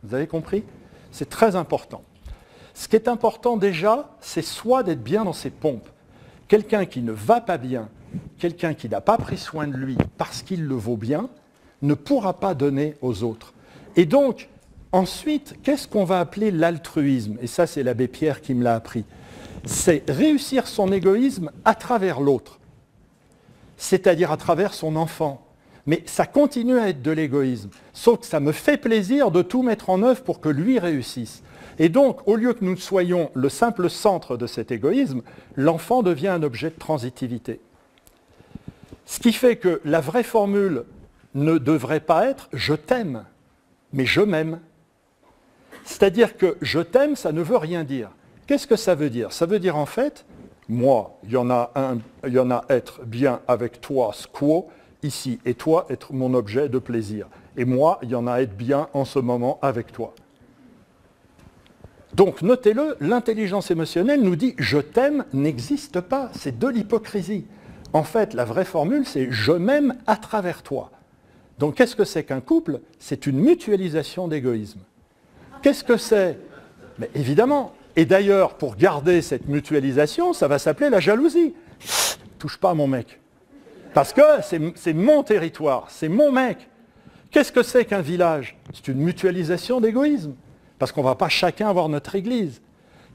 Vous avez compris? C'est très important. Ce qui est important déjà, c'est soit d'être bien dans ses pompes. Quelqu'un qui ne va pas bien, quelqu'un qui n'a pas pris soin de lui parce qu'il le vaut bien, ne pourra pas donner aux autres. Et donc, ensuite, qu'est-ce qu'on va appeler l'altruisme? Et ça, c'est l'abbé Pierre qui me l'a appris. C'est réussir son égoïsme à travers l'autre, c'est-à-dire à travers son enfant. Mais ça continue à être de l'égoïsme, sauf que ça me fait plaisir de tout mettre en œuvre pour que lui réussisse. Et donc, au lieu que nous soyons le simple centre de cet égoïsme, l'enfant devient un objet de transitivité. Ce qui fait que la vraie formule ne devrait pas être « je t'aime », mais « je m'aime ». C'est-à-dire que « je t'aime », ça ne veut rien dire. Qu'est-ce que ça veut dire? Ça veut dire en fait, moi, il y en a être bien avec toi, squo, ici, et toi, être mon objet de plaisir. Et moi, il y en a être bien en ce moment avec toi. Donc, notez-le, l'intelligence émotionnelle nous dit « je t'aime » n'existe pas, c'est de l'hypocrisie. En fait, la vraie formule, c'est « je m'aime à travers toi ». Donc, qu'est-ce que c'est qu'un couple? C'est une mutualisation d'égoïsme. Qu'est-ce que c'est? Mais évidemment. Et d'ailleurs, pour garder cette mutualisation, ça va s'appeler la jalousie. Touche pas à mon mec. Parce que c'est mon territoire, c'est mon mec. Qu'est-ce que c'est qu'un village? C'est une mutualisation d'égoïsme. Parce qu'on ne va pas chacun avoir notre église.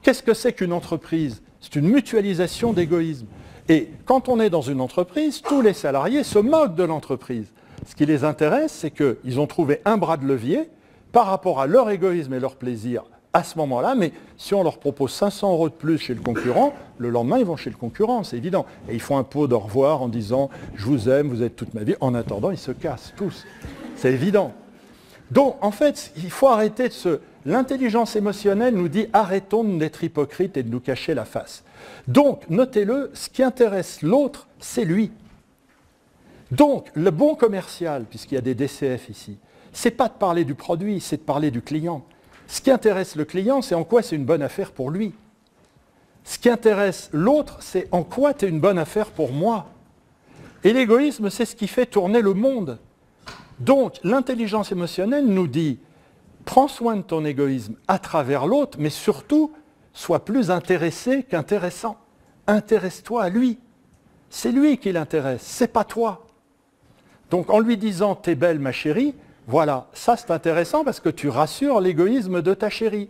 Qu'est-ce que c'est qu'une entreprise? C'est une mutualisation d'égoïsme. Et quand on est dans une entreprise, tous les salariés se moquent de l'entreprise. Ce qui les intéresse, c'est qu'ils ont trouvé un bras de levier par rapport à leur égoïsme et leur plaisir à ce moment-là, mais si on leur propose 500 € de plus chez le concurrent, le lendemain, ils vont chez le concurrent, c'est évident. Et ils font un pot d'au revoir en disant « je vous aime, vous êtes toute ma vie ». En attendant, ils se cassent tous. C'est évident. Donc, en fait, il faut arrêter de se... L'intelligence émotionnelle nous dit « arrêtons d'être hypocrites et de nous cacher la face ». Donc, notez-le, ce qui intéresse l'autre, c'est lui. Donc, le bon commercial, puisqu'il y a des DCF ici, c'est pas de parler du produit, c'est de parler du client. Ce qui intéresse le client, c'est en quoi c'est une bonne affaire pour lui. Ce qui intéresse l'autre, c'est en quoi tu es une bonne affaire pour moi. Et l'égoïsme, c'est ce qui fait tourner le monde. Donc, l'intelligence émotionnelle nous dit, prends soin de ton égoïsme à travers l'autre, mais surtout, sois plus intéressé qu'intéressant. Intéresse-toi à lui. C'est lui qui l'intéresse, c'est pas toi. Donc, en lui disant, t'es belle ma chérie, voilà, ça c'est intéressant parce que tu rassures l'égoïsme de ta chérie.